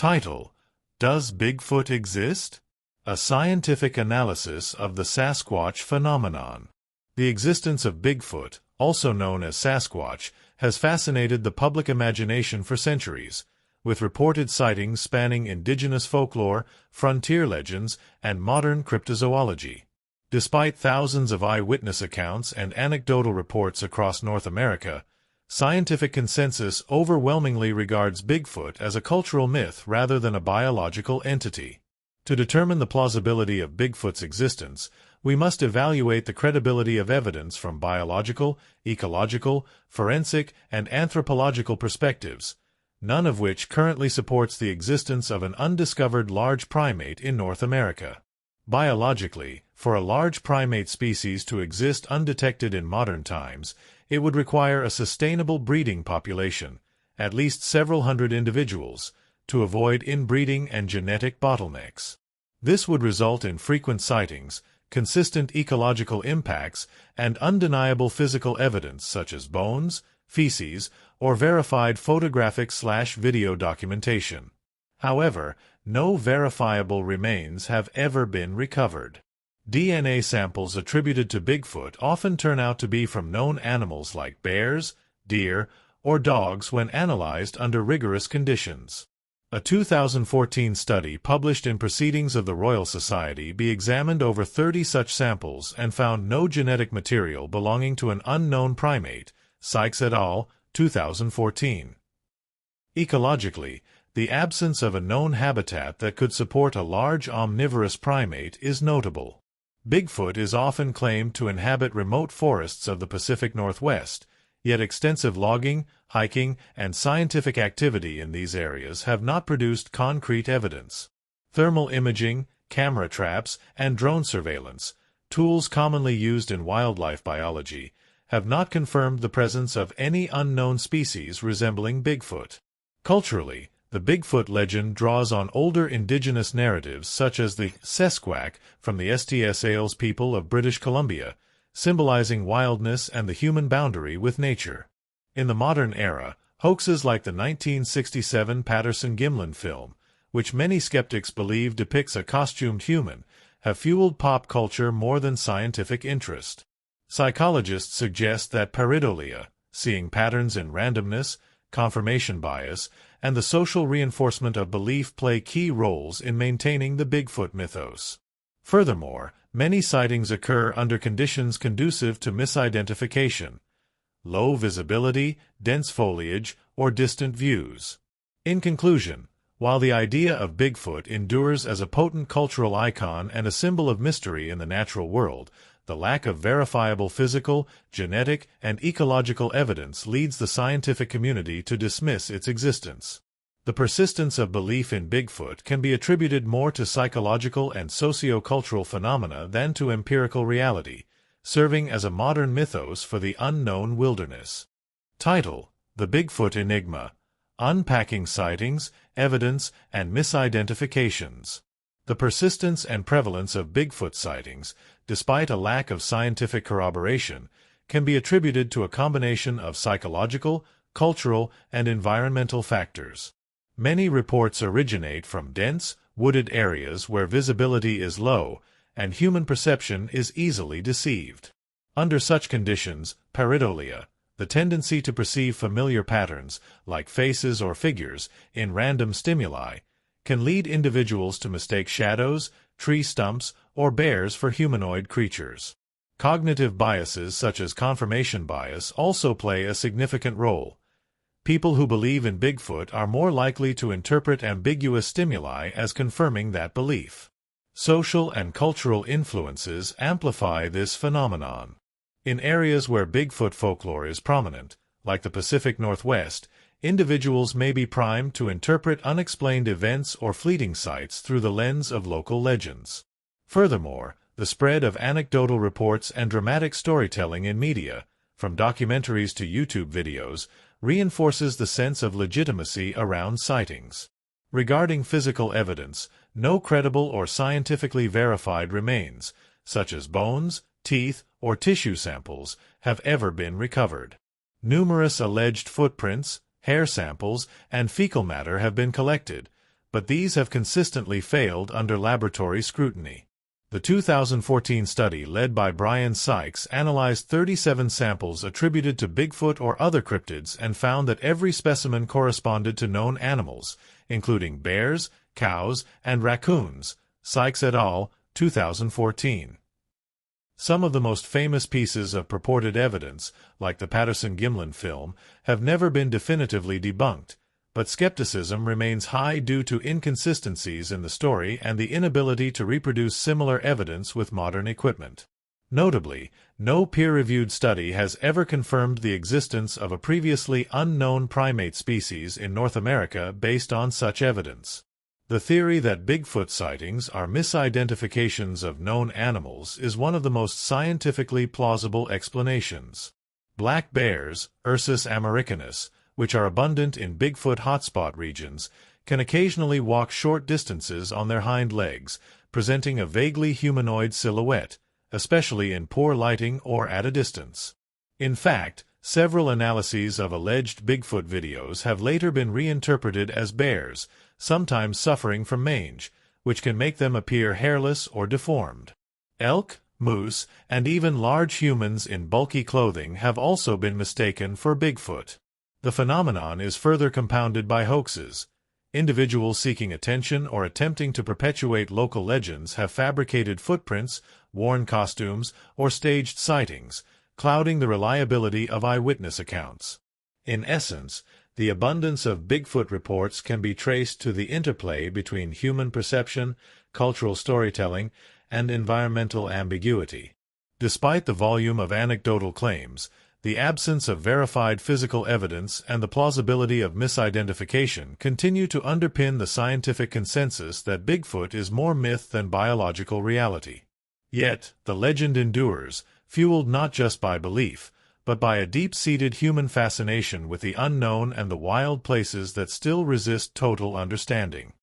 Title: Does Bigfoot exist? A scientific analysis of the Sasquatch phenomenon. The existence of Bigfoot, also known as Sasquatch, has fascinated the public imagination for centuries, with reported sightings spanning indigenous folklore, frontier legends, and modern cryptozoology. Despite thousands of eyewitness accounts and anecdotal reports across North America, scientific consensus overwhelmingly regards Bigfoot as a cultural myth rather than a biological entity. To determine the plausibility of Bigfoot's existence, we must evaluate the credibility of evidence from biological, ecological, forensic, and anthropological perspectives, none of which currently supports the existence of an undiscovered large primate in North America. Biologically, for a large primate species to exist undetected in modern times, it would require a sustainable breeding population, at least several hundred individuals, to avoid inbreeding and genetic bottlenecks. This would result in frequent sightings, consistent ecological impacts, and undeniable physical evidence such as bones, feces, or verified photographic/video documentation. However, no verifiable remains have ever been recovered. DNA samples attributed to Bigfoot often turn out to be from known animals like bears, deer, or dogs when analyzed under rigorous conditions. A 2014 study published in Proceedings of the Royal Society examined over 30 such samples and found no genetic material belonging to an unknown primate, Sykes et al., 2014. Ecologically, the absence of a known habitat that could support a large omnivorous primate is notable. Bigfoot is often claimed to inhabit remote forests of the Pacific Northwest, yet extensive logging, hiking, and scientific activity in these areas have not produced concrete evidence. Thermal imaging, camera traps, and drone surveillance, tools commonly used in wildlife biology, have not confirmed the presence of any unknown species resembling Bigfoot. Culturally, the Bigfoot legend draws on older indigenous narratives such as the Sasquatch from the STS Ales people of British Columbia, symbolizing wildness and the human boundary with nature. In the modern era, hoaxes like the 1967 Patterson-Gimlin film, which many skeptics believe depicts a costumed human, have fueled pop culture more than scientific interest. Psychologists suggest that pareidolia, seeing patterns in randomness, confirmation bias, and the social reinforcement of belief play key roles in maintaining the Bigfoot mythos. Furthermore, many sightings occur under conditions conducive to misidentification: low visibility, dense foliage, or distant views. In conclusion, while the idea of Bigfoot endures as a potent cultural icon and a symbol of mystery in the natural world, the lack of verifiable physical, genetic, and ecological evidence leads the scientific community to dismiss its existence. The persistence of belief in Bigfoot can be attributed more to psychological and socio-cultural phenomena than to empirical reality, serving as a modern mythos for the unknown wilderness. Title: The Bigfoot Enigma: Unpacking Sightings, Evidence, and Misidentifications. The persistence and prevalence of Bigfoot sightings, despite a lack of scientific corroboration, can be attributed to a combination of psychological, cultural, and environmental factors. Many reports originate from dense, wooded areas where visibility is low and human perception is easily deceived. Under such conditions, pareidolia, the tendency to perceive familiar patterns, like faces or figures, in random stimuli, can lead individuals to mistake shadows, tree stumps, or bears for humanoid creatures. Cognitive biases such as confirmation bias also play a significant role. People who believe in Bigfoot are more likely to interpret ambiguous stimuli as confirming that belief. Social and cultural influences amplify this phenomenon. In areas where Bigfoot folklore is prominent, like the Pacific Northwest, individuals may be primed to interpret unexplained events or fleeting sights through the lens of local legends. Furthermore, the spread of anecdotal reports and dramatic storytelling in media, from documentaries to YouTube videos, reinforces the sense of legitimacy around sightings. Regarding physical evidence, no credible or scientifically verified remains, such as bones, teeth, or tissue samples, have ever been recovered. Numerous alleged footprints, hair samples, and fecal matter have been collected, but these have consistently failed under laboratory scrutiny. The 2014 study led by Brian Sykes analyzed 37 samples attributed to Bigfoot or other cryptids and found that every specimen corresponded to known animals, including bears, cows, and raccoons. Sykes et al., 2014. Some of the most famous pieces of purported evidence, like the Patterson-Gimlin film, have never been definitively debunked, but skepticism remains high due to inconsistencies in the story and the inability to reproduce similar evidence with modern equipment. Notably, no peer-reviewed study has ever confirmed the existence of a previously unknown primate species in North America based on such evidence. The theory that Bigfoot sightings are misidentifications of known animals is one of the most scientifically plausible explanations. Black bears, Ursus americanus, which are abundant in Bigfoot hotspot regions, can occasionally walk short distances on their hind legs, presenting a vaguely humanoid silhouette, especially in poor lighting or at a distance. In fact, several analyses of alleged Bigfoot videos have later been reinterpreted as bears, sometimes suffering from mange, which can make them appear hairless or deformed. Elk, moose, and even large humans in bulky clothing have also been mistaken for Bigfoot. The phenomenon is further compounded by hoaxes. Individuals seeking attention or attempting to perpetuate local legends have fabricated footprints, worn costumes, or staged sightings, clouding the reliability of eyewitness accounts. In essence, the abundance of Bigfoot reports can be traced to the interplay between human perception, cultural storytelling, and environmental ambiguity. Despite the volume of anecdotal claims, the absence of verified physical evidence and the plausibility of misidentification continue to underpin the scientific consensus that Bigfoot is more myth than biological reality. Yet, the legend endures, fueled not just by belief, but by a deep-seated human fascination with the unknown and the wild places that still resist total understanding.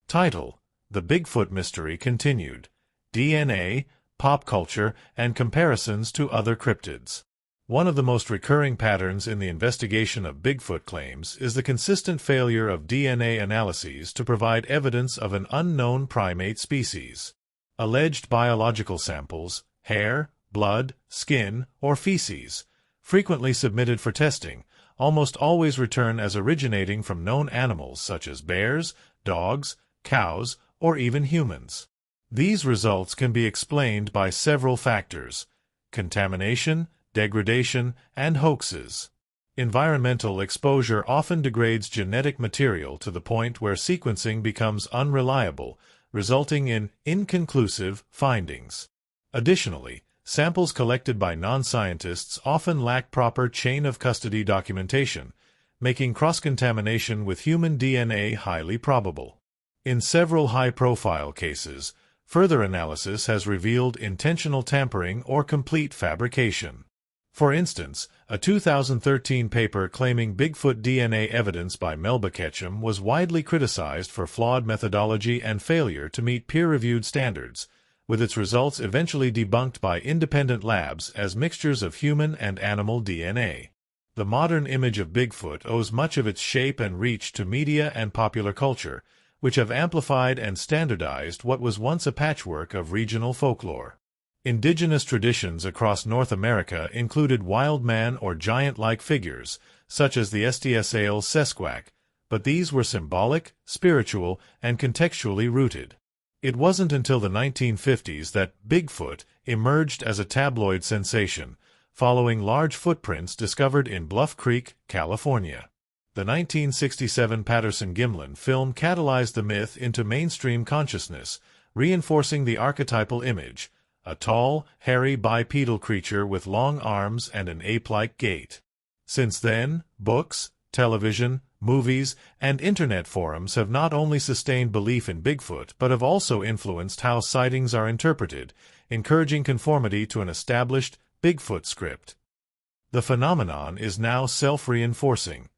Title: The Bigfoot Mystery Continued. DNA, Pop Culture, and Comparisons to Other Cryptids. One of the most recurring patterns in the investigation of Bigfoot claims is the consistent failure of DNA analyses to provide evidence of an unknown primate species. Alleged biological samples, hair, blood, skin, or feces, frequently submitted for testing, almost always return as originating from known animals such as bears, dogs, cows, or even humans. These results can be explained by several factors: contamination, degradation, and hoaxes. Environmental exposure often degrades genetic material to the point where sequencing becomes unreliable, resulting in inconclusive findings. Additionally, samples collected by non-scientists often lack proper chain-of-custody documentation, making cross-contamination with human DNA highly probable. In several high-profile cases, further analysis has revealed intentional tampering or complete fabrication. For instance, a 2013 paper claiming Bigfoot DNA evidence by Melba Ketchum was widely criticized for flawed methodology and failure to meet peer-reviewed standards, with its results eventually debunked by independent labs as mixtures of human and animal DNA. The modern image of Bigfoot owes much of its shape and reach to media and popular culture, which have amplified and standardized what was once a patchwork of regional folklore. Indigenous traditions across North America included wild man or giant-like figures, such as the Estiesale Sasquatch, but these were symbolic, spiritual, and contextually rooted. It wasn't until the 1950s that Bigfoot emerged as a tabloid sensation, following large footprints discovered in Bluff Creek, California. The 1967 Patterson-Gimlin film catalyzed the myth into mainstream consciousness, reinforcing the archetypal image: a tall, hairy bipedal creature with long arms and an ape-like gait. Since then, books, television, movies, and internet forums have not only sustained belief in Bigfoot but have also influenced how sightings are interpreted, encouraging conformity to an established Bigfoot script. The phenomenon is now self-reinforcing.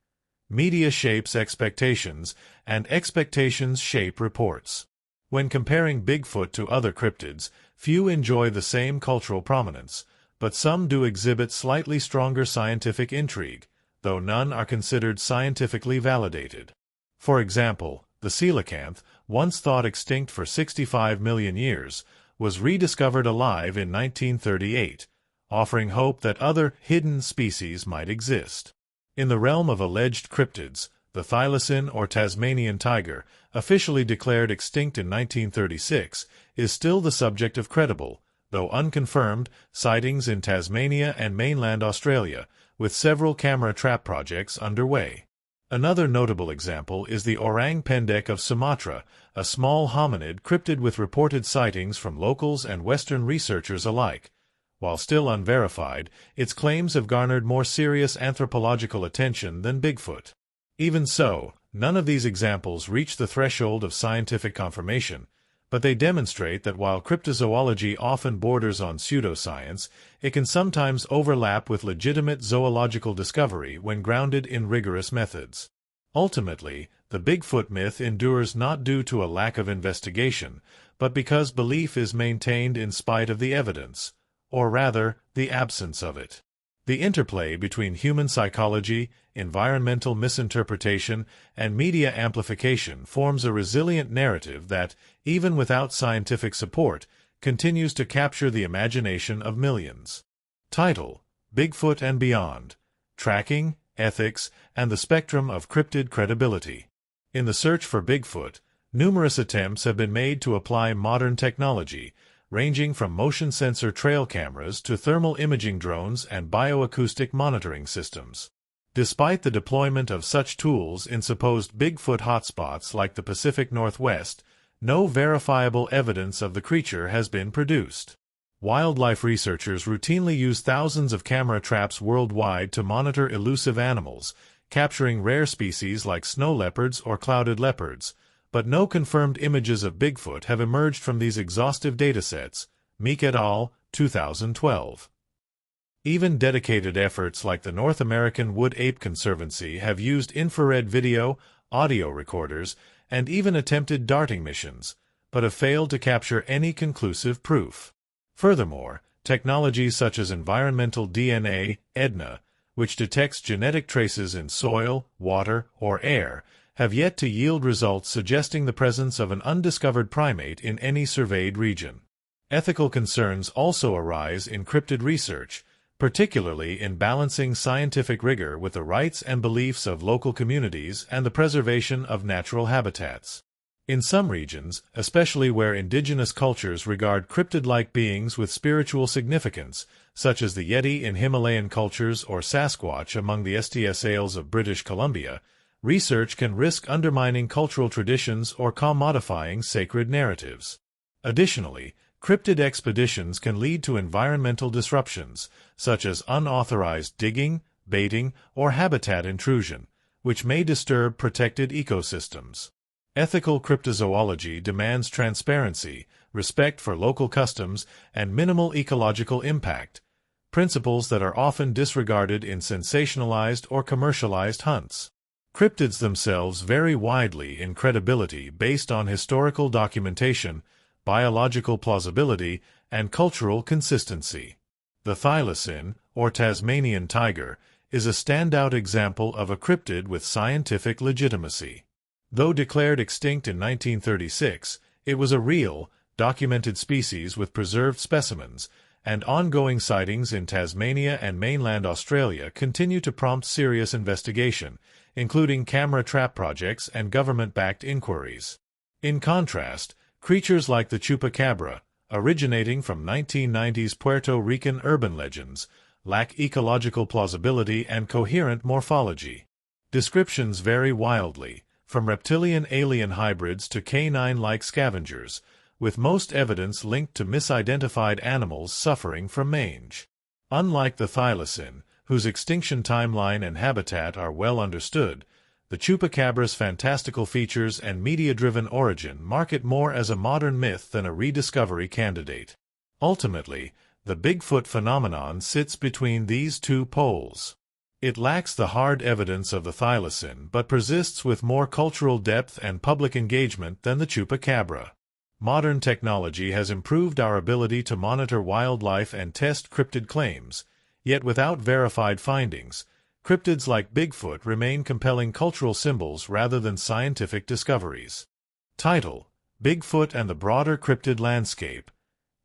Media shapes expectations, and expectations shape reports. When comparing Bigfoot to other cryptids, few enjoy the same cultural prominence, but some do exhibit slightly stronger scientific intrigue, though none are considered scientifically validated. For example, the coelacanth, once thought extinct for 65 million years, was rediscovered alive in 1938, offering hope that other hidden species might exist. In the realm of alleged cryptids, the thylacine or Tasmanian tiger, officially declared extinct in 1936, is still the subject of credible, though unconfirmed, sightings in Tasmania and mainland Australia, with several camera trap projects underway. Another notable example is the orang pendek of Sumatra, a small hominid cryptid with reported sightings from locals and Western researchers alike. While still unverified, its claims have garnered more serious anthropological attention than Bigfoot. Even so, none of these examples reach the threshold of scientific confirmation, but they demonstrate that while cryptozoology often borders on pseudoscience, it can sometimes overlap with legitimate zoological discovery when grounded in rigorous methods. Ultimately, the Bigfoot myth endures not due to a lack of investigation, but because belief is maintained in spite of the evidence, or rather, the absence of it. The interplay between human psychology, environmental misinterpretation, and media amplification forms a resilient narrative that, even without scientific support, continues to capture the imagination of millions. Title: Bigfoot and Beyond: Tracking, Ethics, and the Spectrum of Cryptid Credibility. In the search for Bigfoot, numerous attempts have been made to apply modern technology, ranging from motion sensor trail cameras to thermal imaging drones and bioacoustic monitoring systems. Despite the deployment of such tools in supposed Bigfoot hotspots like the Pacific Northwest, no verifiable evidence of the creature has been produced. Wildlife researchers routinely use thousands of camera traps worldwide to monitor elusive animals, capturing rare species like snow leopards or clouded leopards, but no confirmed images of Bigfoot have emerged from these exhaustive datasets. Meek et al., 2012. Even dedicated efforts like the North American Wood Ape Conservancy have used infrared video, audio recorders, and even attempted darting missions, but have failed to capture any conclusive proof. Furthermore, technologies such as environmental DNA, eDNA, which detects genetic traces in soil, water, or air, have yet to yield results suggesting the presence of an undiscovered primate in any surveyed region. Ethical concerns also arise in cryptid research, particularly in balancing scientific rigor with the rights and beliefs of local communities and the preservation of natural habitats. In some regions, especially where indigenous cultures regard cryptid-like beings with spiritual significance, such as the Yeti in Himalayan cultures or Sasquatch among the STS-ales of British Columbia, research can risk undermining cultural traditions or commodifying sacred narratives. Additionally, cryptid expeditions can lead to environmental disruptions, such as unauthorized digging, baiting, or habitat intrusion, which may disturb protected ecosystems. Ethical cryptozoology demands transparency, respect for local customs, and minimal ecological impact, principles that are often disregarded in sensationalized or commercialized hunts. Cryptids themselves vary widely in credibility based on historical documentation, biological plausibility, and cultural consistency. The thylacine, or Tasmanian tiger, is a standout example of a cryptid with scientific legitimacy. Though declared extinct in 1936, it was a real, documented species with preserved specimens, and ongoing sightings in Tasmania and mainland Australia continue to prompt serious investigation, including camera trap projects and government-backed inquiries. In contrast, creatures like the chupacabra, originating from 1990s Puerto Rican urban legends, lack ecological plausibility and coherent morphology. Descriptions vary wildly, from reptilian-alien hybrids to canine-like scavengers, with most evidence linked to misidentified animals suffering from mange. Unlike the thylacine, whose extinction timeline and habitat are well understood, the chupacabra's fantastical features and media-driven origin mark it more as a modern myth than a rediscovery candidate. Ultimately, the Bigfoot phenomenon sits between these two poles. It lacks the hard evidence of the thylacine but persists with more cultural depth and public engagement than the chupacabra. Modern technology has improved our ability to monitor wildlife and test cryptid claims, yet without verified findings, cryptids like Bigfoot remain compelling cultural symbols rather than scientific discoveries. Title: Bigfoot and the Broader Cryptid Landscape.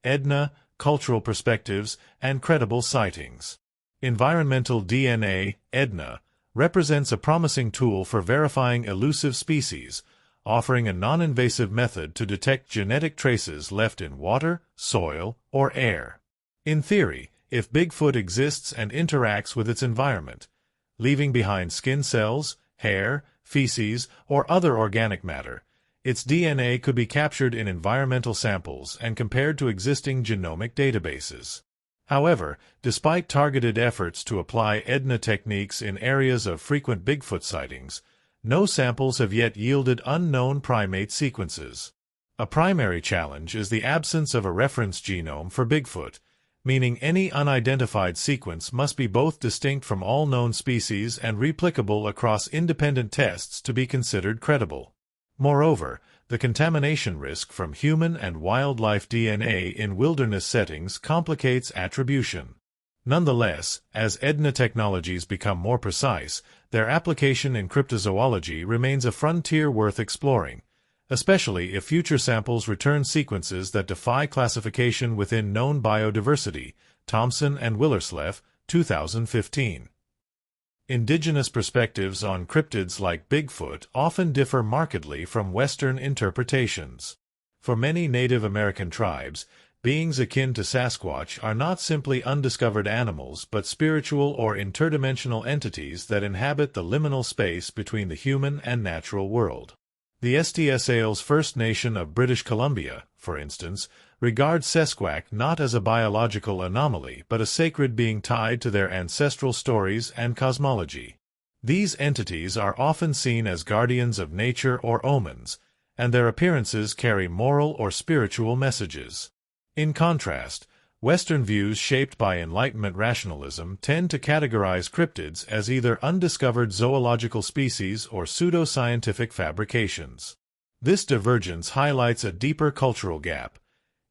eDNA, Cultural Perspectives, and Credible Sightings. Environmental DNA, eDNA, represents a promising tool for verifying elusive species, offering a non-invasive method to detect genetic traces left in water, soil, or air. In theory, if Bigfoot exists and interacts with its environment, leaving behind skin cells, hair, feces, or other organic matter, its DNA could be captured in environmental samples and compared to existing genomic databases. However, despite targeted efforts to apply eDNA techniques in areas of frequent Bigfoot sightings, no samples have yet yielded unknown primate sequences. A primary challenge is the absence of a reference genome for Bigfoot, meaning any unidentified sequence must be both distinct from all known species and replicable across independent tests to be considered credible. Moreover, the contamination risk from human and wildlife DNA in wilderness settings complicates attribution. Nonetheless, as eDNA technologies become more precise, their application in cryptozoology remains a frontier worth exploring, especially if future samples return sequences that defy classification within known biodiversity. Thompson and Willersleff, 2015. Indigenous perspectives on cryptids like Bigfoot often differ markedly from Western interpretations. For many Native American tribes, beings akin to Sasquatch are not simply undiscovered animals but spiritual or interdimensional entities that inhabit the liminal space between the human and natural world. The STSAL's First Nation of British Columbia, for instance, regards Sasquatch not as a biological anomaly but a sacred being tied to their ancestral stories and cosmology. These entities are often seen as guardians of nature or omens, and their appearances carry moral or spiritual messages. In contrast, Western views shaped by Enlightenment rationalism tend to categorize cryptids as either undiscovered zoological species or pseudo-scientific fabrications. This divergence highlights a deeper cultural gap.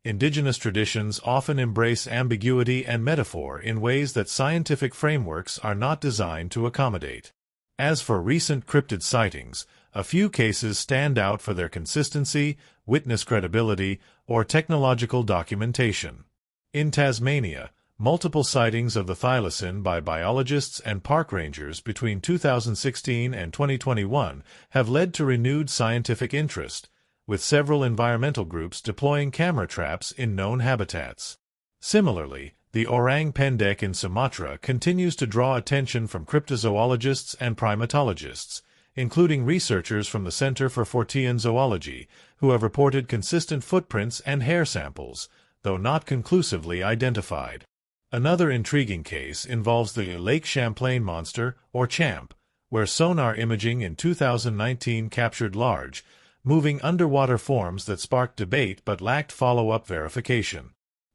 Indigenous traditions often embrace ambiguity and metaphor in ways that scientific frameworks are not designed to accommodate. As for recent cryptid sightings, a few cases stand out for their consistency, witness credibility, or technological documentation. In Tasmania, multiple sightings of the thylacine by biologists and park rangers between 2016 and 2021 have led to renewed scientific interest, with several environmental groups deploying camera traps in known habitats. Similarly, the orang pendek in Sumatra continues to draw attention from cryptozoologists and primatologists, including researchers from the Center for Fortean Zoology, who have reported consistent footprints and hair samples, though not conclusively identified. Another intriguing case involves the Lake Champlain monster, or CHAMP, where sonar imaging in 2019 captured large, moving underwater forms that sparked debate but lacked follow-up verification.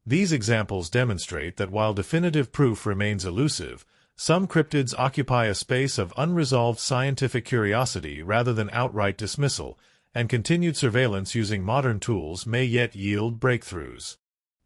These examples demonstrate that while definitive proof remains elusive, some cryptids occupy a space of unresolved scientific curiosity rather than outright dismissal, and continued surveillance using modern tools may yet yield breakthroughs.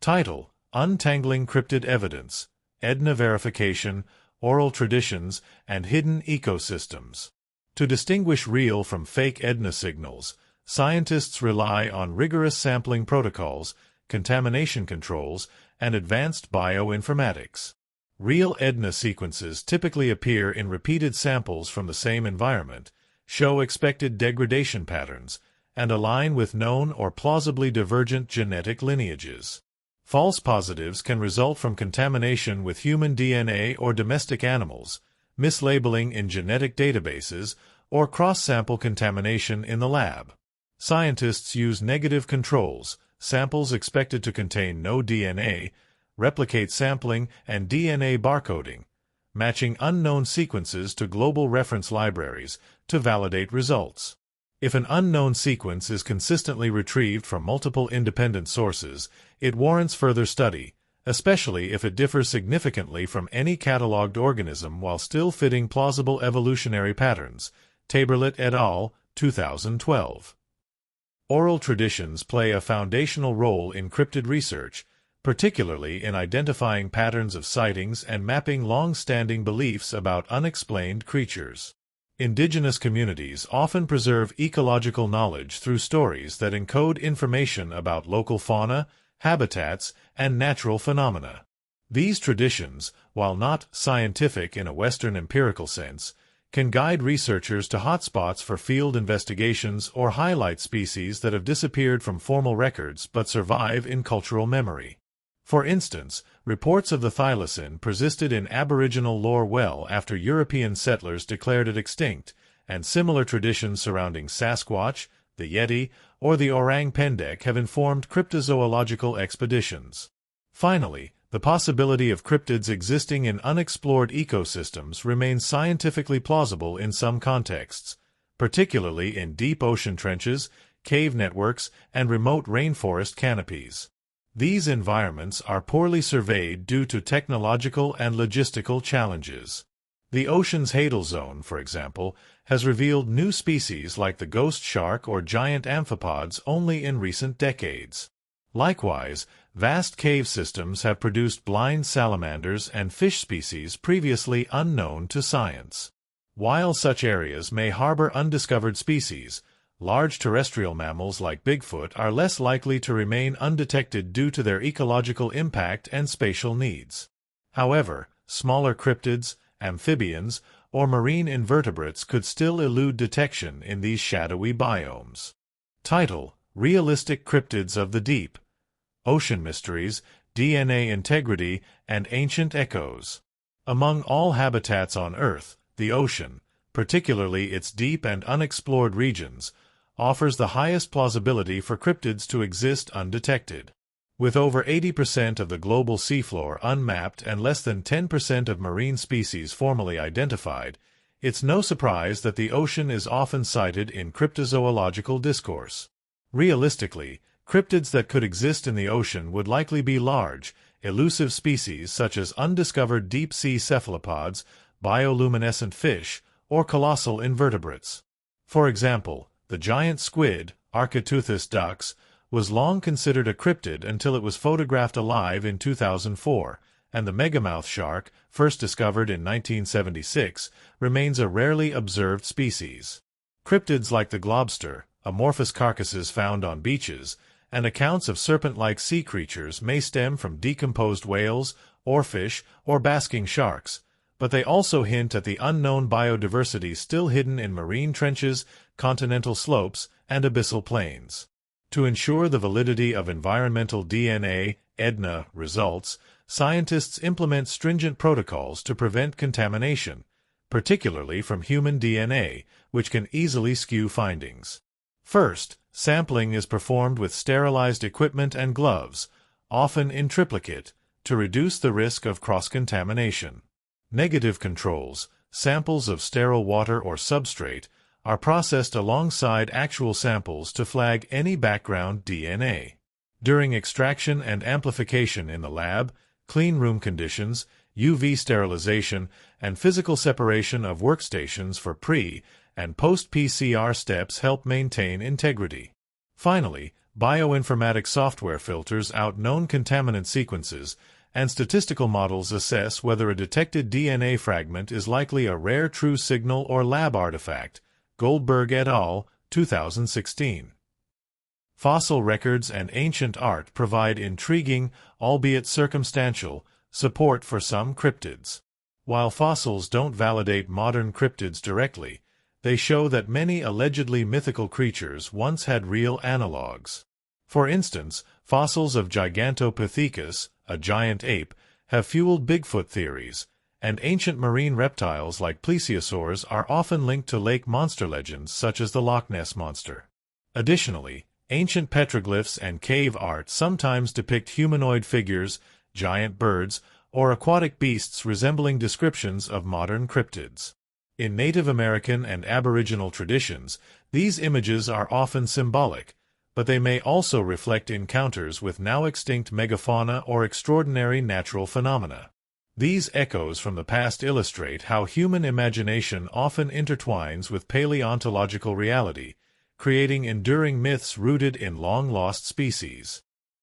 Title: Untangling Cryptid Evidence, eDNA Verification, Oral Traditions, and Hidden Ecosystems. To distinguish real from fake eDNA signals, scientists rely on rigorous sampling protocols, contamination controls, and advanced bioinformatics. Real eDNA sequences typically appear in repeated samples from the same environment, show expected degradation patterns, and align with known or plausibly divergent genetic lineages. False positives can result from contamination with human DNA or domestic animals, mislabeling in genetic databases, or cross-sample contamination in the lab. Scientists use negative controls, samples expected to contain no DNA, replicate sampling, and DNA barcoding, matching unknown sequences to global reference libraries to validate results. If an unknown sequence is consistently retrieved from multiple independent sources, it warrants further study, especially if it differs significantly from any cataloged organism while still fitting plausible evolutionary patterns. Taberlet et al., 2012. Oral traditions play a foundational role in cryptid research, particularly in identifying patterns of sightings and mapping long-standing beliefs about unexplained creatures. Indigenous communities often preserve ecological knowledge through stories that encode information about local fauna, habitats, and natural phenomena. These traditions, while not scientific in a Western empirical sense, can guide researchers to hotspots for field investigations or highlight species that have disappeared from formal records but survive in cultural memory. For instance, reports of the thylacine persisted in Aboriginal lore well after European settlers declared it extinct, and similar traditions surrounding Sasquatch, the Yeti, or the Orang Pendek have informed cryptozoological expeditions. Finally, the possibility of cryptids existing in unexplored ecosystems remains scientifically plausible in some contexts, particularly in deep ocean trenches, cave networks, and remote rainforest canopies. These environments are poorly surveyed due to technological and logistical challenges. The ocean's Hadal Zone, for example, has revealed new species like the ghost shark or giant amphipods only in recent decades. Likewise, vast cave systems have produced blind salamanders and fish species previously unknown to science. While such areas may harbor undiscovered species, large terrestrial mammals like Bigfoot are less likely to remain undetected due to their ecological impact and spatial needs. However, smaller cryptids, amphibians, or marine invertebrates could still elude detection in these shadowy biomes. Title: Realistic Cryptids of the Deep. Ocean Mysteries, DNA Integrity, and Ancient Echoes. Among all habitats on Earth, the ocean, particularly its deep and unexplored regions, offers the highest plausibility for cryptids to exist undetected. With over 80% of the global seafloor unmapped and less than 10% of marine species formally identified, it's no surprise that the ocean is often cited in cryptozoological discourse. Realistically, cryptids that could exist in the ocean would likely be large, elusive species such as undiscovered deep-sea cephalopods, bioluminescent fish, or colossal invertebrates. For example, the giant squid, Architeuthis dux, was long considered a cryptid until it was photographed alive in 2004, and the megamouth shark, first discovered in 1976, remains a rarely observed species. Cryptids like the globster, amorphous carcasses found on beaches, and accounts of serpent-like sea creatures may stem from decomposed whales, oarfish, or basking sharks, but they also hint at the unknown biodiversity still hidden in marine trenches, continental slopes, and abyssal plains. To ensure the validity of environmental DNA, eDNA, results, scientists implement stringent protocols to prevent contamination, particularly from human DNA, which can easily skew findings. First, sampling is performed with sterilized equipment and gloves, often in triplicate, to reduce the risk of cross-contamination. Negative controls, samples of sterile water or substrate, are processed alongside actual samples to flag any background DNA. During extraction and amplification in the lab, clean room conditions, UV sterilization, and physical separation of workstations for pre- and post-PCR steps help maintain integrity. Finally, bioinformatics software filters out known contaminant sequences, and statistical models assess whether a detected DNA fragment is likely a rare true signal or lab artifact. Goldberg et al., 2016. Fossil records and ancient art provide intriguing, albeit circumstantial, support for some cryptids. While fossils don't validate modern cryptids directly, they show that many allegedly mythical creatures once had real analogues. For instance, fossils of Gigantopithecus, a giant ape, have fueled Bigfoot theories, and ancient marine reptiles like plesiosaurs are often linked to lake monster legends such as the Loch Ness Monster. Additionally, ancient petroglyphs and cave art sometimes depict humanoid figures, giant birds, or aquatic beasts resembling descriptions of modern cryptids. In Native American and Aboriginal traditions, these images are often symbolic, but they may also reflect encounters with now extinct megafauna or extraordinary natural phenomena. These echoes from the past illustrate how human imagination often intertwines with paleontological reality, creating enduring myths rooted in long-lost species.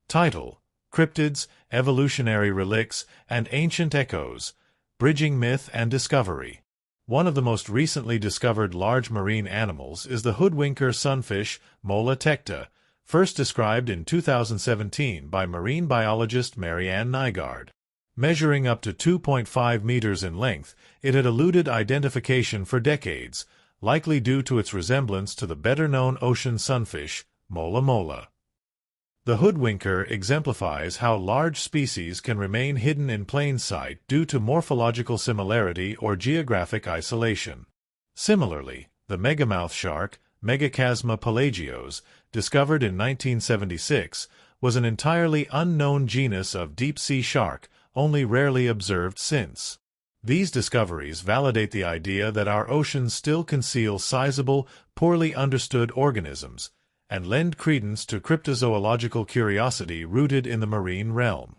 Title: cryptids, evolutionary relics, and ancient echoes, bridging myth and discovery. One of the most recently discovered large marine animals is the hoodwinker sunfish, Mola tecta, first described in 2017 by marine biologist Marianne Nygaard. Measuring up to 2.5 meters in length, it had eluded identification for decades, likely due to its resemblance to the better-known ocean sunfish, Mola mola. The hoodwinker exemplifies how large species can remain hidden in plain sight due to morphological similarity or geographic isolation. Similarly, the megamouth shark, Megachasma pelagios, discovered in 1976, was an entirely unknown genus of deep-sea shark, only rarely observed since. These discoveries validate the idea that our oceans still conceal sizable, poorly understood organisms, and lend credence to cryptozoological curiosity rooted in the marine realm.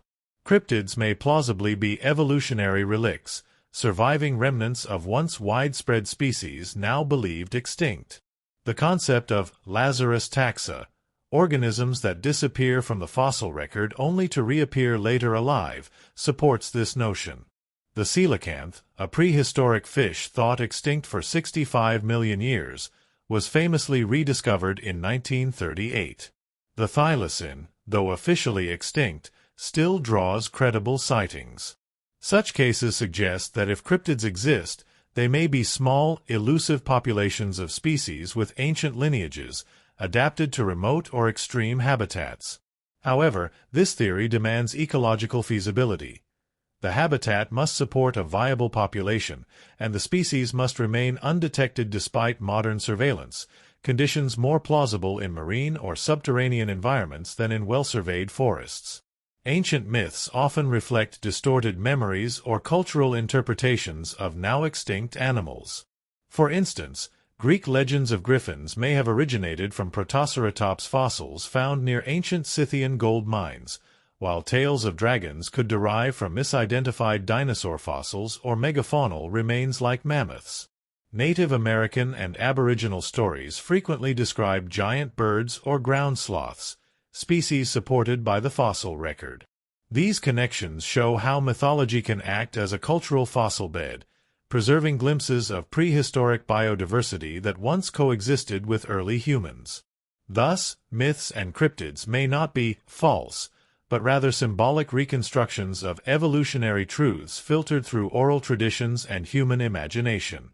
Cryptids may plausibly be evolutionary relicts, surviving remnants of once widespread species now believed extinct. The concept of Lazarus taxa, organisms that disappear from the fossil record only to reappear later alive, supports this notion. The coelacanth, a prehistoric fish thought extinct for 65 million years, was famously rediscovered in 1938. The thylacine, though officially extinct, still draws credible sightings. Such cases suggest that if cryptids exist, they may be small, elusive populations of species with ancient lineages, adapted to remote or extreme habitats. However, this theory demands ecological feasibility. The habitat must support a viable population, and the species must remain undetected despite modern surveillance, conditions more plausible in marine or subterranean environments than in well-surveyed forests. Ancient myths often reflect distorted memories or cultural interpretations of now-extinct animals. For instance, Greek legends of griffins may have originated from Protoceratops fossils found near ancient Scythian gold mines, while tales of dragons could derive from misidentified dinosaur fossils or megafaunal remains like mammoths. Native American and Aboriginal stories frequently describe giant birds or ground sloths, species supported by the fossil record. These connections show how mythology can act as a cultural fossil bed, preserving glimpses of prehistoric biodiversity that once coexisted with early humans. Thus, myths and cryptids may not be false, but rather symbolic reconstructions of evolutionary truths filtered through oral traditions and human imagination.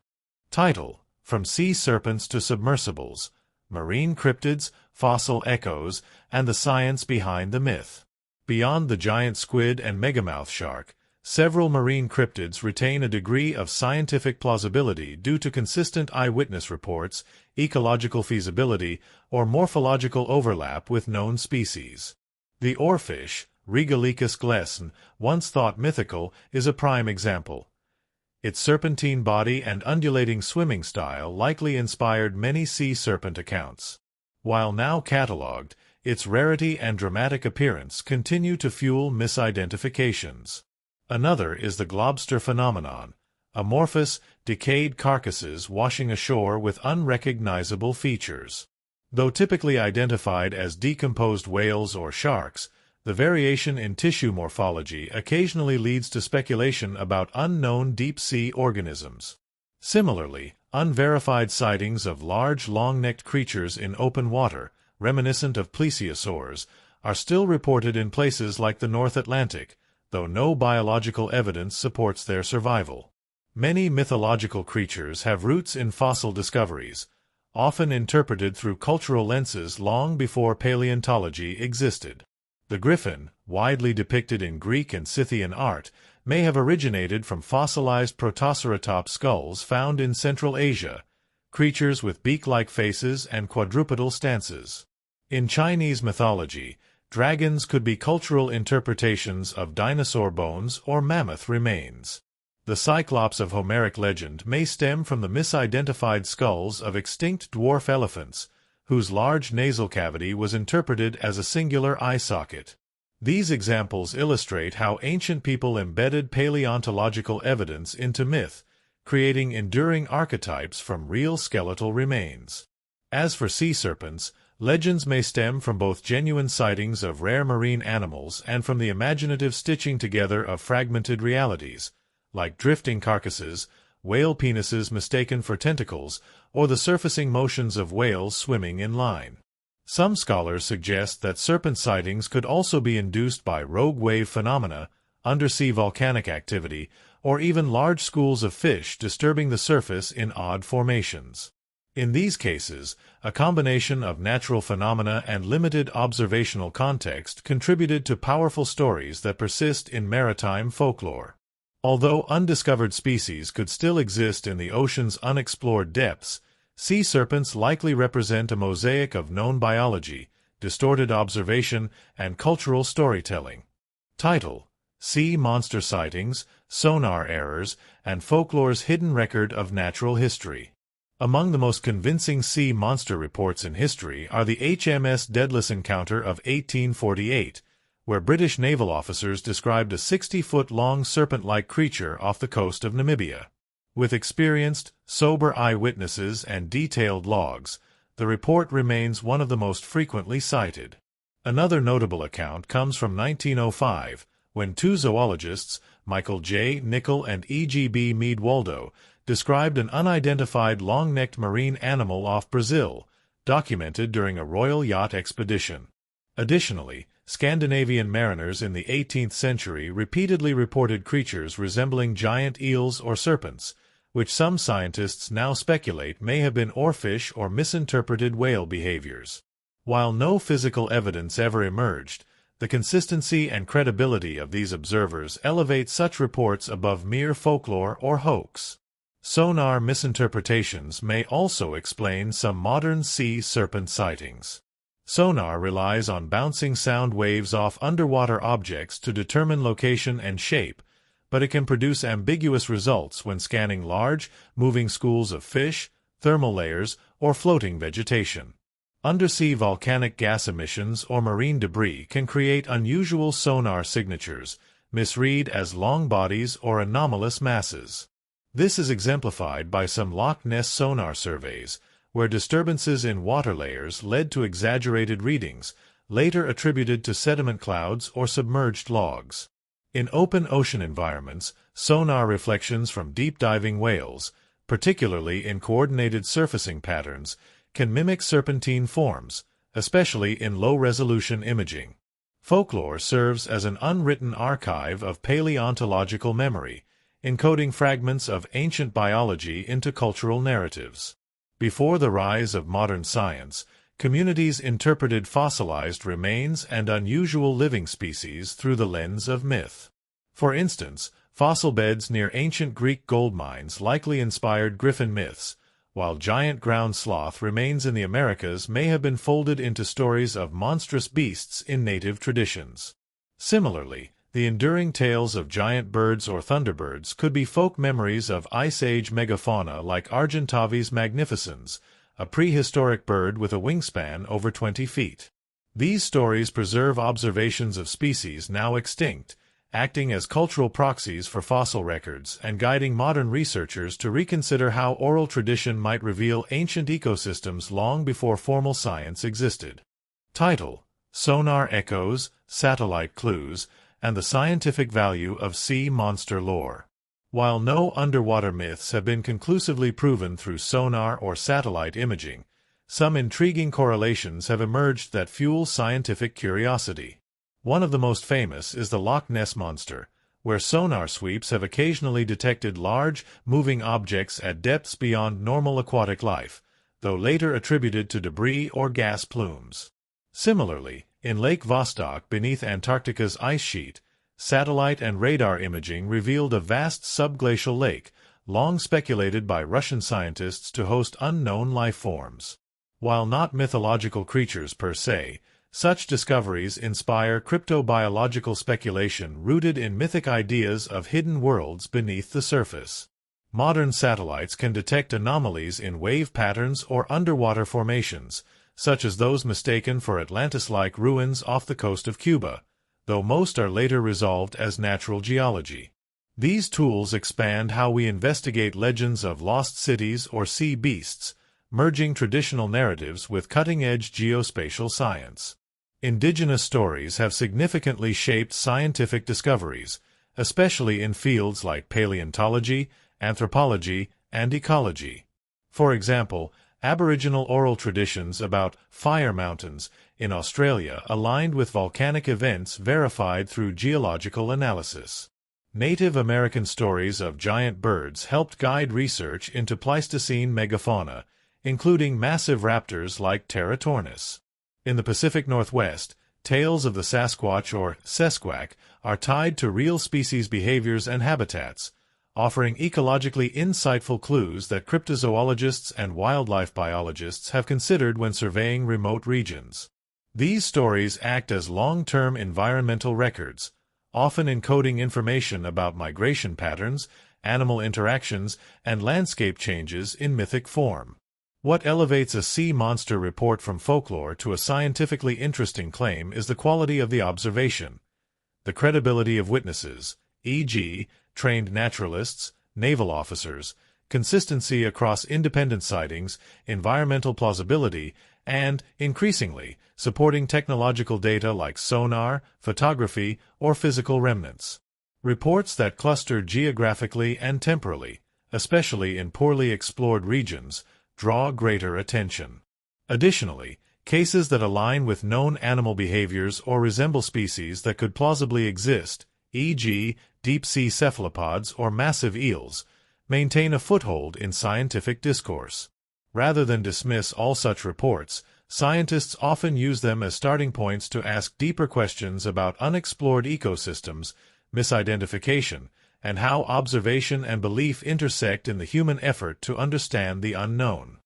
Title: From Sea Serpents to Submersibles, Marine Cryptids, Fossil Echoes, and the Science Behind the Myth. Beyond the giant squid and megamouth shark, several marine cryptids retain a degree of scientific plausibility due to consistent eyewitness reports, ecological feasibility, or morphological overlap with known species. The oarfish, Regalicus glesn, once thought mythical, is a prime example. Its serpentine body and undulating swimming style likely inspired many sea serpent accounts. While now catalogued, its rarity and dramatic appearance continue to fuel misidentifications. Another is the globster phenomenon, amorphous, decayed carcasses washing ashore with unrecognizable features. Though typically identified as decomposed whales or sharks, the variation in tissue morphology occasionally leads to speculation about unknown deep-sea organisms. Similarly, unverified sightings of large, long-necked creatures in open water, reminiscent of plesiosaurs, are still reported in places like the North Atlantic, though no biological evidence supports their survival. Many mythological creatures have roots in fossil discoveries, often interpreted through cultural lenses long before paleontology existed. The griffin, widely depicted in Greek and Scythian art, may have originated from fossilized Protoceratops skulls found in Central Asia, creatures with beak-like faces and quadrupedal stances. In Chinese mythology, dragons could be cultural interpretations of dinosaur bones or mammoth remains. The Cyclops of Homeric legend may stem from the misidentified skulls of extinct dwarf elephants, whose large nasal cavity was interpreted as a singular eye socket. These examples illustrate how ancient people embedded paleontological evidence into myth, creating enduring archetypes from real skeletal remains. As for sea serpents, Legends may stem from both genuine sightings of rare marine animals and from the imaginative stitching together of fragmented realities, like drifting carcasses, whale penises mistaken for tentacles, or the surfacing motions of whales swimming in line. Some scholars suggest that serpent sightings could also be induced by rogue wave phenomena, undersea volcanic activity, or even large schools of fish disturbing the surface in odd formations. In these cases, a combination of natural phenomena and limited observational context contributed to powerful stories that persist in maritime folklore. Although undiscovered species could still exist in the ocean's unexplored depths, sea serpents likely represent a mosaic of known biology, distorted observation, and cultural storytelling. Title: Sea Monster Sightings, Sonar Errors, and Folklore's Hidden Record of Natural History. Among the most convincing sea monster reports in history are the HMS Daedalus encounter of 1848, where British naval officers described a 60-foot-long serpent-like creature off the coast of Namibia. With experienced, sober eyewitnesses and detailed logs, the report remains one of the most frequently cited. Another notable account comes from 1905, when two zoologists, Michael J. Nicol and E.G.B. Meade Waldo, described an unidentified long-necked marine animal off Brazil, documented during a royal yacht expedition. Additionally, Scandinavian mariners in the 18th century repeatedly reported creatures resembling giant eels or serpents, which some scientists now speculate may have been oarfish or misinterpreted whale behaviors. While no physical evidence ever emerged, the consistency and credibility of these observers elevate such reports above mere folklore or hoax. Sonar misinterpretations may also explain some modern sea serpent sightings. Sonar relies on bouncing sound waves off underwater objects to determine location and shape, but it can produce ambiguous results when scanning large, moving schools of fish, thermal layers, or floating vegetation. Undersea volcanic gas emissions or marine debris can create unusual sonar signatures, misread as long bodies or anomalous masses. This is exemplified by some Loch Ness sonar surveys, where disturbances in water layers led to exaggerated readings, later attributed to sediment clouds or submerged logs. In open ocean environments, sonar reflections from deep-diving whales, particularly in coordinated surfacing patterns, can mimic serpentine forms, especially in low-resolution imaging. Folklore serves as an unwritten archive of paleontological memory, encoding fragments of ancient biology into cultural narratives. Before the rise of modern science, communities interpreted fossilized remains and unusual living species through the lens of myth. For instance, fossil beds near ancient Greek gold mines likely inspired griffin myths, while giant ground sloth remains in the Americas may have been folded into stories of monstrous beasts in native traditions. Similarly, the enduring tales of giant birds or thunderbirds could be folk memories of Ice Age megafauna like Argentavis magnificens, a prehistoric bird with a wingspan over 20 feet. These stories preserve observations of species now extinct, acting as cultural proxies for fossil records and guiding modern researchers to reconsider how oral tradition might reveal ancient ecosystems long before formal science existed. Title: Sonar Echoes, Satellite Clues, and the Scientific Value of Sea Monster Lore. While no underwater myths have been conclusively proven through sonar or satellite imaging, some intriguing correlations have emerged that fuel scientific curiosity. One of the most famous is the Loch Ness Monster, where sonar sweeps have occasionally detected large, moving objects at depths beyond normal aquatic life, though later attributed to debris or gas plumes. Similarly, in Lake Vostok beneath Antarctica's ice sheet, satellite and radar imaging revealed a vast subglacial lake, long speculated by Russian scientists to host unknown life forms. While not mythological creatures per se, such discoveries inspire cryptobiological speculation rooted in mythic ideas of hidden worlds beneath the surface. Modern satellites can detect anomalies in wave patterns or underwater formations, such as those mistaken for Atlantis-like ruins off the coast of Cuba, though most are later resolved as natural geology. These tools expand how we investigate legends of lost cities or sea beasts, merging traditional narratives with cutting-edge geospatial science. Indigenous stories have significantly shaped scientific discoveries, especially in fields like paleontology, anthropology, and ecology. For example, Aboriginal oral traditions about fire mountains in Australia aligned with volcanic events verified through geological analysis. Native American stories of giant birds helped guide research into Pleistocene megafauna, including massive raptors like Pterotornis. In the Pacific Northwest, tales of the Sasquatch or Sasquatch are tied to real species behaviors and habitats, offering ecologically insightful clues that cryptozoologists and wildlife biologists have considered when surveying remote regions. These stories act as long-term environmental records, often encoding information about migration patterns, animal interactions, and landscape changes in mythic form. What elevates a sea monster report from folklore to a scientifically interesting claim is the quality of the observation. The credibility of witnesses, e.g., trained naturalists, naval officers, consistency across independent sightings, environmental plausibility, and, increasingly, supporting technological data like sonar, photography, or physical remnants. Reports that cluster geographically and temporally, especially in poorly explored regions, draw greater attention. Additionally, cases that align with known animal behaviors or resemble species that could plausibly exist, e.g., deep-sea cephalopods or massive eels, maintain a foothold in scientific discourse. Rather than dismiss all such reports, scientists often use them as starting points to ask deeper questions about unexplored ecosystems, misidentification, and how observation and belief intersect in the human effort to understand the unknown.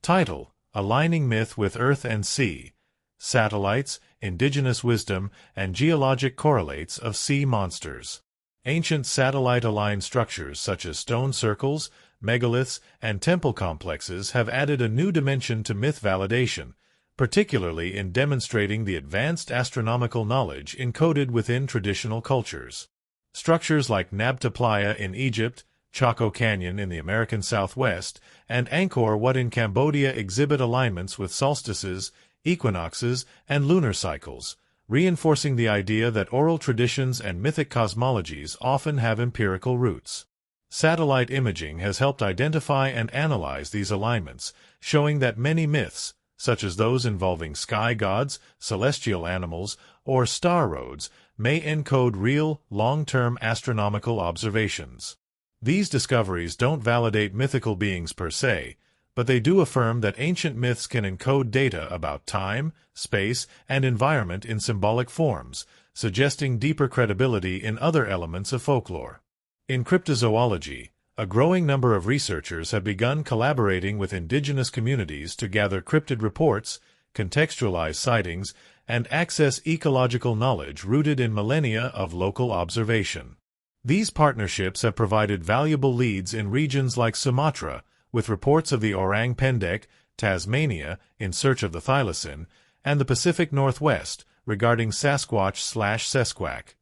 Title: Aligning Myth with Earth and Sea. Satellites, Indigenous Wisdom, and Geologic Correlates of Sea Monsters. Ancient satellite-aligned structures such as stone circles, megaliths, and temple complexes have added a new dimension to myth validation, particularly in demonstrating the advanced astronomical knowledge encoded within traditional cultures. Structures like Nabta Playa in Egypt, Chaco Canyon in the American Southwest, and Angkor Wat in Cambodia exhibit alignments with solstices, equinoxes, and lunar cycles, reinforcing the idea that oral traditions and mythic cosmologies often have empirical roots. Satellite imaging has helped identify and analyze these alignments, showing that many myths, such as those involving sky gods, celestial animals, or star roads, may encode real, long-term astronomical observations. These discoveries don't validate mythical beings per se, but they do affirm that ancient myths can encode data about time, space, and environment in symbolic forms, suggesting deeper credibility in other elements of folklore. In cryptozoology, a growing number of researchers have begun collaborating with indigenous communities to gather cryptid reports, contextualize sightings, and access ecological knowledge rooted in millennia of local observation. These partnerships have provided valuable leads in regions like Sumatra, with reports of the orang pendek, Tasmania, in search of the thylacine, and the Pacific Northwest, regarding Sasquatch/Sasquatch.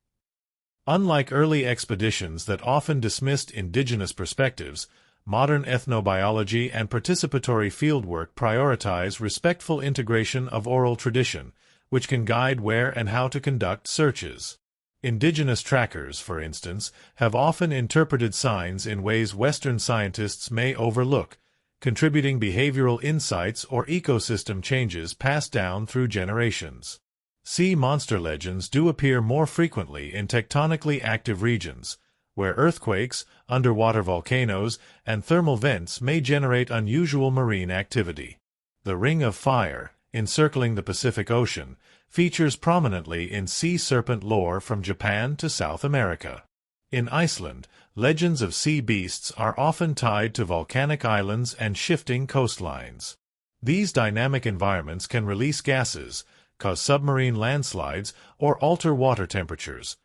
Unlike early expeditions that often dismissed indigenous perspectives, modern ethnobiology and participatory fieldwork prioritize respectful integration of oral tradition, which can guide where and how to conduct searches. Indigenous trackers, for instance, have often interpreted signs in ways Western scientists may overlook, contributing behavioral insights or ecosystem changes passed down through generations. Sea monster legends do appear more frequently in tectonically active regions, where earthquakes, underwater volcanoes, and thermal vents may generate unusual marine activity. The Ring of Fire, encircling the Pacific Ocean, features prominently in sea serpent lore from Japan to South America. In Iceland, legends of sea beasts are often tied to volcanic islands and shifting coastlines. These dynamic environments can release gases, cause submarine landslides, or alter water temperatures,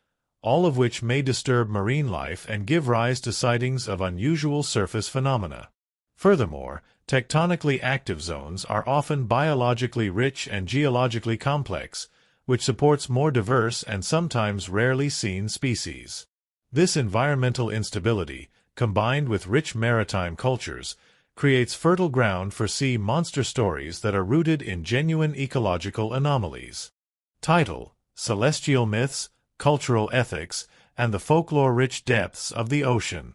all of which may disturb marine life and give rise to sightings of unusual surface phenomena. Furthermore, tectonically active zones are often biologically rich and geologically complex, which supports more diverse and sometimes rarely seen species. This environmental instability, combined with rich maritime cultures, creates fertile ground for sea monster stories that are rooted in genuine ecological anomalies. Title: Celestial Myths, Cultural Ethics, and the Folklore-Rich Depths of the Ocean.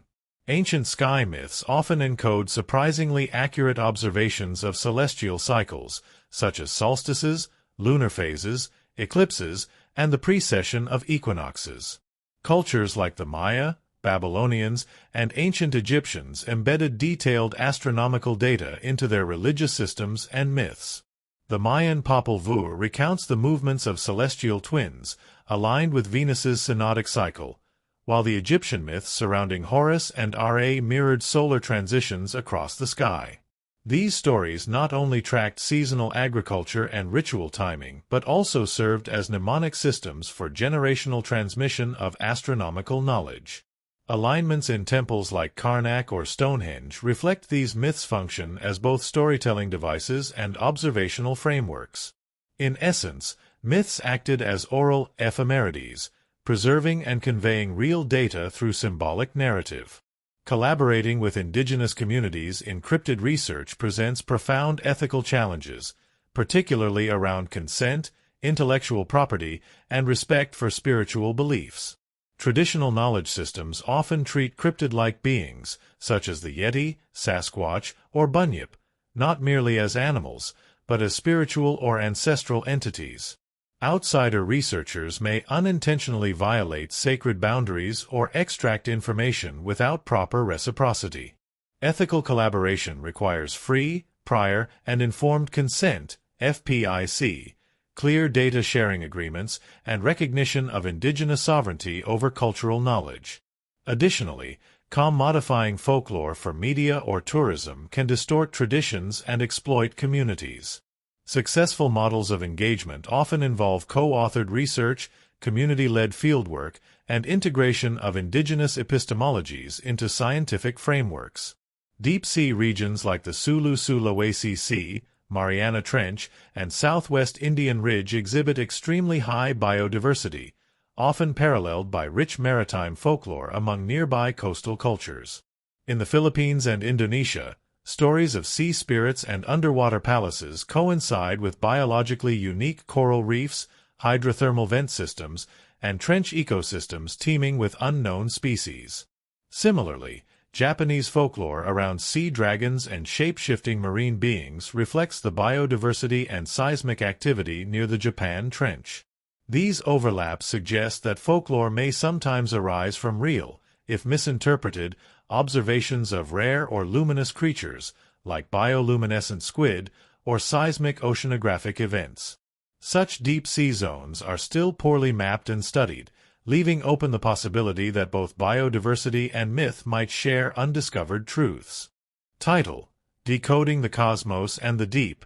Ancient sky myths often encode surprisingly accurate observations of celestial cycles, such as solstices, lunar phases, eclipses, and the precession of equinoxes. Cultures like the Maya, Babylonians, and ancient Egyptians embedded detailed astronomical data into their religious systems and myths. The Mayan Popol Vuh recounts the movements of celestial twins, aligned with Venus's synodic cycle, while the Egyptian myths surrounding Horus and Ra mirrored solar transitions across the sky. These stories not only tracked seasonal agriculture and ritual timing, but also served as mnemonic systems for generational transmission of astronomical knowledge. Alignments in temples like Karnak or Stonehenge reflect these myths' function as both storytelling devices and observational frameworks. In essence, myths acted as oral ephemerides, preserving and conveying real data through symbolic narrative. Collaborating with indigenous communities in cryptid research presents profound ethical challenges, particularly around consent, intellectual property, and respect for spiritual beliefs. Traditional knowledge systems often treat cryptid-like beings, such as the Yeti, Sasquatch, or Bunyip, not merely as animals, but as spiritual or ancestral entities. Outsider researchers may unintentionally violate sacred boundaries or extract information without proper reciprocity. Ethical collaboration requires free, prior, and informed consent, FPIC, clear data sharing agreements, and recognition of indigenous sovereignty over cultural knowledge. Additionally, commodifying folklore for media or tourism can distort traditions and exploit communities. Successful models of engagement often involve co-authored research, community-led fieldwork, and integration of indigenous epistemologies into scientific frameworks. Deep-sea regions like the Sulu-Sulawesi Sea, Mariana Trench, and southwest Indian Ridge exhibit extremely high biodiversity, often paralleled by rich maritime folklore among nearby coastal cultures. In the Philippines and Indonesia, stories of sea spirits and underwater palaces coincide with biologically unique coral reefs, hydrothermal vent systems, and trench ecosystems teeming with unknown species. Similarly, Japanese folklore around sea dragons and shape-shifting marine beings reflects the biodiversity and seismic activity near the Japan Trench. These overlaps suggest that folklore may sometimes arise from real, if misinterpreted, observations of rare or luminous creatures, like bioluminescent squid, or seismic oceanographic events. Such deep-sea zones are still poorly mapped and studied, leaving open the possibility that both biodiversity and myth might share undiscovered truths. Title: Decoding the Cosmos and the Deep: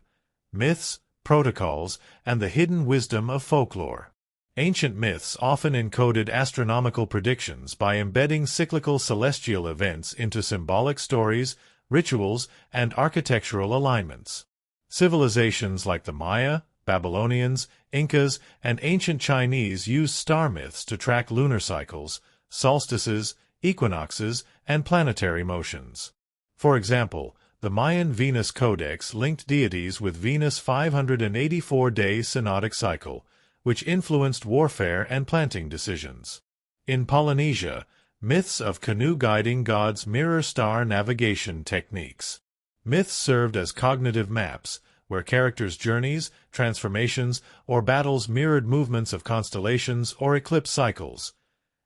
Myths, Protocols, and the Hidden Wisdom of Folklore. Ancient myths often encoded astronomical predictions by embedding cyclical celestial events into symbolic stories, rituals, and architectural alignments. Civilizations like the Maya, Babylonians, Incas, and ancient Chinese used star myths to track lunar cycles, solstices, equinoxes, and planetary motions. For example, the Mayan Venus Codex linked deities with Venus' 584-day synodic cycle, which influenced warfare and planting decisions. In Polynesia, myths of canoe-guiding gods mirror star navigation techniques. Myths served as cognitive maps, where characters' journeys, transformations, or battles mirrored movements of constellations or eclipse cycles,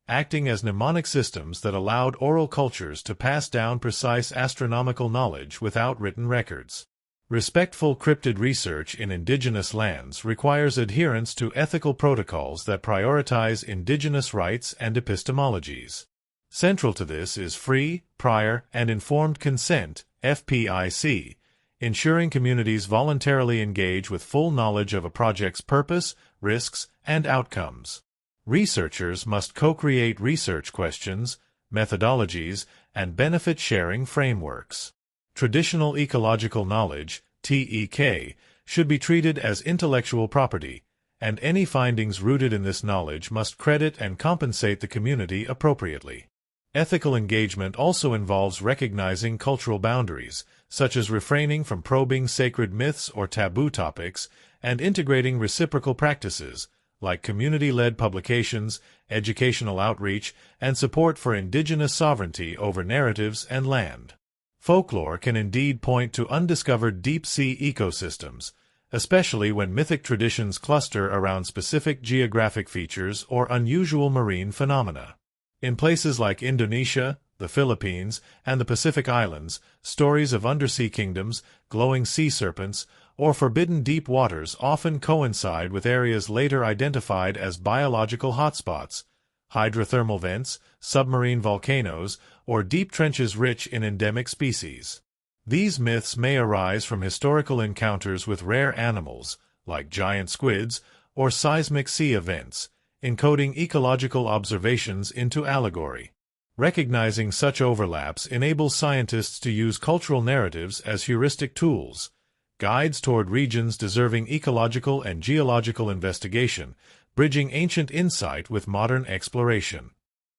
acting as mnemonic systems that allowed oral cultures to pass down precise astronomical knowledge without written records. Respectful cryptid research in indigenous lands requires adherence to ethical protocols that prioritize indigenous rights and epistemologies. Central to this is free, prior, and informed consent, FPIC, ensuring communities voluntarily engage with full knowledge of a project's purpose, risks, and outcomes. Researchers must co-create research questions, methodologies, and benefit-sharing frameworks. Traditional ecological knowledge, TEK, should be treated as intellectual property, and any findings rooted in this knowledge must credit and compensate the community appropriately. Ethical engagement also involves recognizing cultural boundaries, such as refraining from probing sacred myths or taboo topics and integrating reciprocal practices, like community-led publications, educational outreach, and support for indigenous sovereignty over narratives and land. Folklore can indeed point to undiscovered deep-sea ecosystems, especially when mythic traditions cluster around specific geographic features or unusual marine phenomena. In places like Indonesia, the Philippines, and the Pacific Islands, stories of undersea kingdoms, glowing sea serpents, or forbidden deep waters often coincide with areas later identified as biological hotspots, hydrothermal vents, submarine volcanoes, or deep trenches rich in endemic species. These myths may arise from historical encounters with rare animals, like giant squids, or seismic sea events, encoding ecological observations into allegory. Recognizing such overlaps enables scientists to use cultural narratives as heuristic tools, guides toward regions deserving ecological and geological investigation, bridging ancient insight with modern exploration.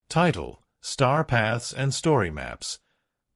Title: Star Paths and Story Maps.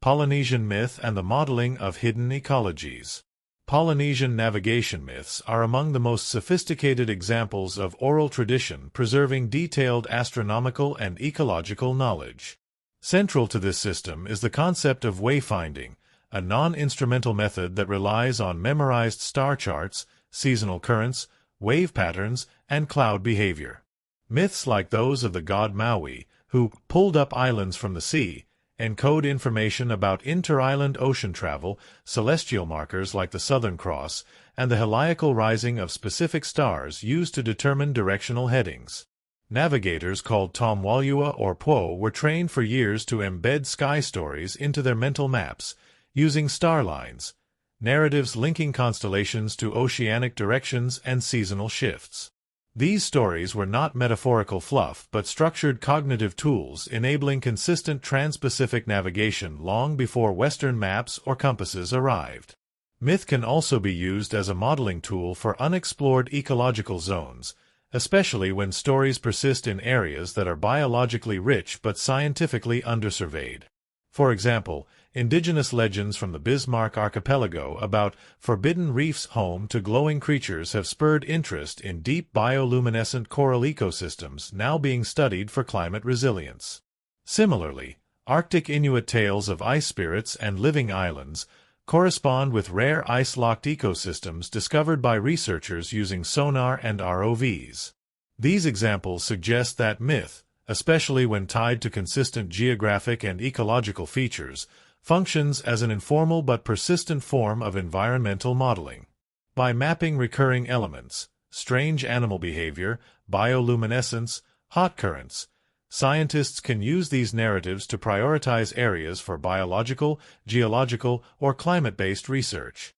Polynesian Myth and the Modeling of Hidden Ecologies. Polynesian navigation myths are among the most sophisticated examples of oral tradition preserving detailed astronomical and ecological knowledge. Central to this system is the concept of wayfinding, a non-instrumental method that relies on memorized star charts, seasonal currents, wave patterns, and cloud behavior. Myths like those of the god Maui, who pulled up islands from the sea, encode information about inter-island ocean travel, celestial markers like the Southern Cross, and the heliacal rising of specific stars used to determine directional headings. Navigators called Tomwalua or Po were trained for years to embed sky stories into their mental maps, using star lines, narratives linking constellations to oceanic directions and seasonal shifts. These stories were not metaphorical fluff but structured cognitive tools enabling consistent trans-Pacific navigation long before Western maps or compasses arrived. Myth can also be used as a modeling tool for unexplored ecological zones, especially when stories persist in areas that are biologically rich but scientifically undersurveyed. For example, indigenous legends from the Bismarck Archipelago about forbidden reefs home to glowing creatures have spurred interest in deep bioluminescent coral ecosystems now being studied for climate resilience. Similarly, Arctic Inuit tales of ice spirits and living islands correspond with rare ice-locked ecosystems discovered by researchers using sonar and ROVs. These examples suggest that myth, especially when tied to consistent geographic and ecological features, functions as an informal but persistent form of environmental modeling. By mapping recurring elements, strange animal behavior, bioluminescence, hot currents, scientists can use these narratives to prioritize areas for biological, geological, or climate-based research.